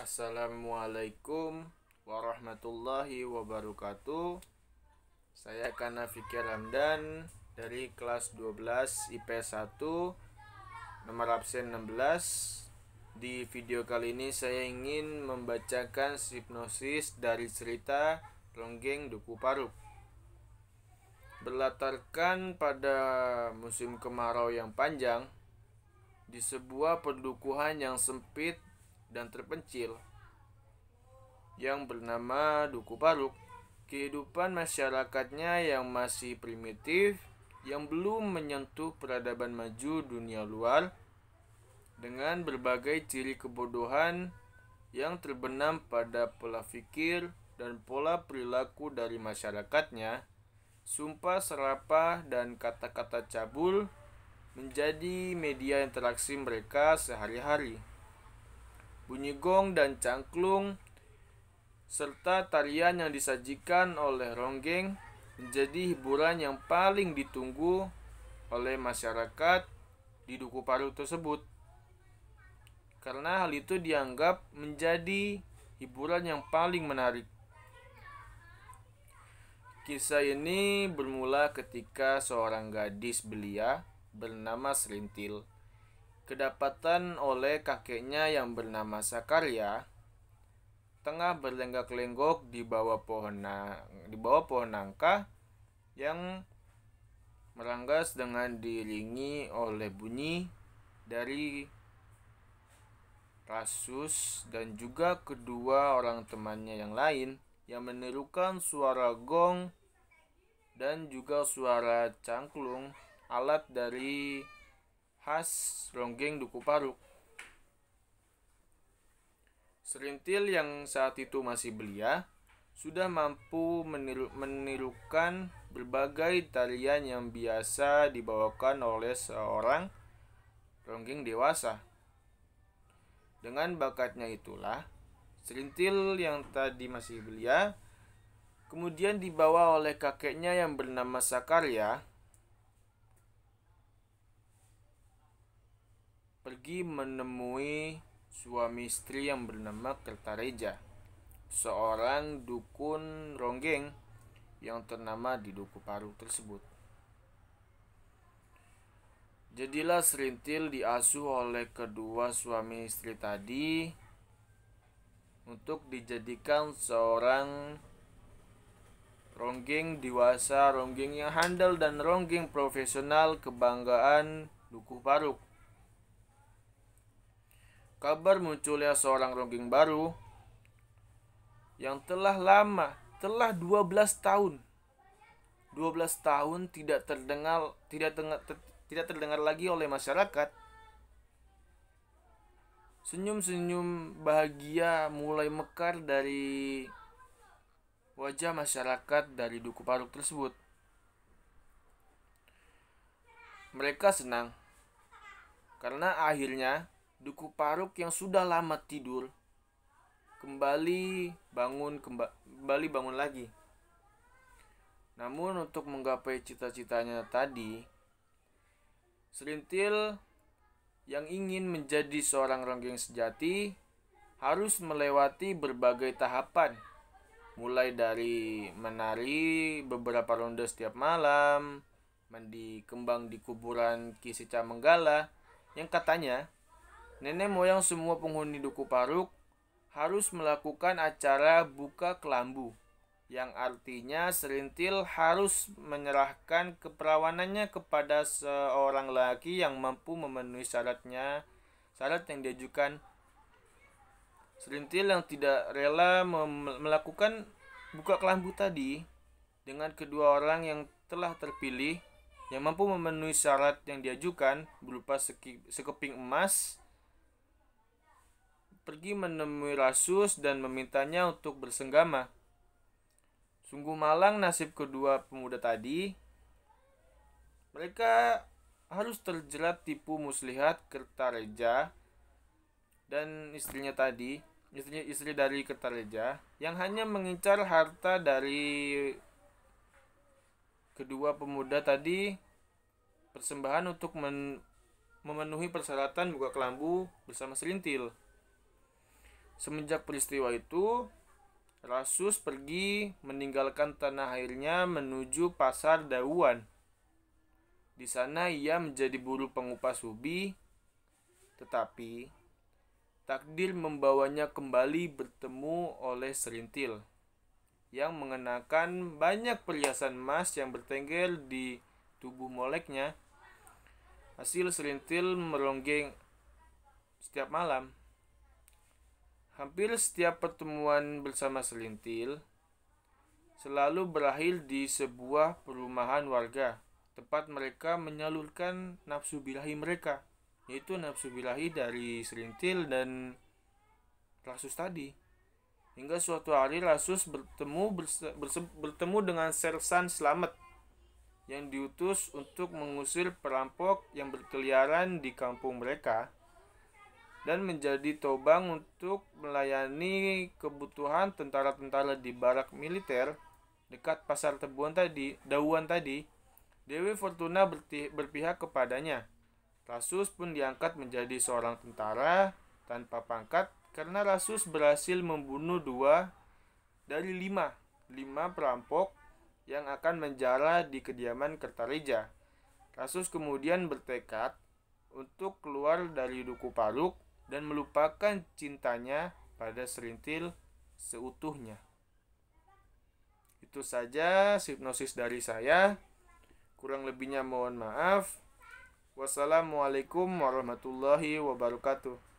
Assalamualaikum warahmatullahi wabarakatuh. Saya Kana Fikir Ramdan dari kelas 12 IPS 1, nomor absen 16. Di video kali ini saya ingin membacakan hipnosis dari cerita Ronggeng Duku Paruk. Berlatarkan pada musim kemarau yang panjang, di sebuah perdukuhan yang sempit dan terpencil yang bernama Duku Paruk, kehidupan masyarakatnya yang masih primitif, yang belum menyentuh peradaban maju dunia luar, dengan berbagai ciri kebodohan yang terbenam pada pola pikir dan pola perilaku dari masyarakatnya, sumpah serapah dan kata-kata cabul menjadi media interaksi mereka sehari-hari. Bunyi gong dan cangklung serta tarian yang disajikan oleh ronggeng menjadi hiburan yang paling ditunggu oleh masyarakat di Duku Paruk tersebut, karena hal itu dianggap menjadi hiburan yang paling menarik. Kisah ini bermula ketika seorang gadis belia bernama Serintil kedapatan oleh kakeknya yang bernama Sakarya tengah berlenggak-lenggok di bawah pohon nangka yang meranggas dengan diiringi oleh bunyi dari Rasus dan juga kedua orang temannya yang lain yang menirukan suara gong dan juga suara cangklung, alat dari khas ronggeng Duku Paruk. Serintil yang saat itu masih belia sudah mampu menirukan berbagai tarian yang biasa dibawakan oleh seorang ronggeng dewasa. Dengan bakatnya itulah, Serintil yang tadi masih belia kemudian dibawa oleh kakeknya yang bernama Sakarya pergi menemui suami istri yang bernama Kertareja, seorang dukun ronggeng yang ternama di Duku Paruk tersebut. Jadilah Serintil diasuh oleh kedua suami istri tadi untuk dijadikan seorang ronggeng dewasa, ronggeng yang handal dan ronggeng profesional kebanggaan Duku Paruk. Kabar munculnya seorang ronggeng baru yang telah 12 tahun tidak terdengar lagi oleh masyarakat. Senyum-senyum bahagia mulai mekar dari wajah masyarakat dari Duku Paruk tersebut. Mereka senang karena akhirnya Duku Paruk yang sudah lama tidur kembali bangun lagi. Namun untuk menggapai cita-citanya tadi, Serintil yang ingin menjadi seorang ronggeng sejati harus melewati berbagai tahapan, mulai dari menari beberapa ronde setiap malam, mandi kembang di kuburan Ki Seca Menggala yang katanya nenek moyang semua penghuni Duku Paruk harus melakukan acara buka kelambu, yang artinya Serintil harus menyerahkan keperawanannya kepada seorang laki yang mampu memenuhi syarat yang diajukan. Serintil yang tidak rela melakukan buka kelambu tadi dengan kedua orang yang telah terpilih yang mampu memenuhi syarat yang diajukan berupa sekeping emas, pergi menemui Rasus dan memintanya untuk bersenggama. Sungguh malang nasib kedua pemuda tadi. Mereka harus terjerat tipu muslihat Kertareja dan istrinya tadi, istri dari Kertareja yang hanya mengincar harta dari kedua pemuda tadi, persembahan untuk memenuhi persyaratan buka kelambu bersama Serintil. Semenjak peristiwa itu, Rasus pergi meninggalkan tanah airnya menuju pasar Dauan. Di sana ia menjadi buruh pengupas ubi, tetapi takdir membawanya kembali bertemu oleh Serintil yang mengenakan banyak perhiasan emas yang bertengger di tubuh moleknya. Hasil Serintil meronggeng setiap malam. Hampir setiap pertemuan bersama Serintil selalu berakhir di sebuah perumahan warga, tempat mereka menyalurkan nafsu birahi mereka, yaitu nafsu birahi dari Serintil dan Rasus tadi. Hingga suatu hari Rasus bertemu dengan Sersan Slamet yang diutus untuk mengusir perampok yang berkeliaran di kampung mereka dan menjadi tobang untuk melayani kebutuhan tentara-tentara di barak militer dekat pasar Dauan tadi. Dewi Fortuna berpihak kepadanya. Rasus pun diangkat menjadi seorang tentara tanpa pangkat karena Rasus berhasil membunuh 2 dari 5 perampok yang akan menjara di kediaman Kertareja. Rasus kemudian bertekad untuk keluar dari Duku Paruk dan melupakan cintanya pada Serintil seutuhnya. Itu saja hipnosis dari saya. Kurang lebihnya mohon maaf. Wassalamualaikum warahmatullahi wabarakatuh.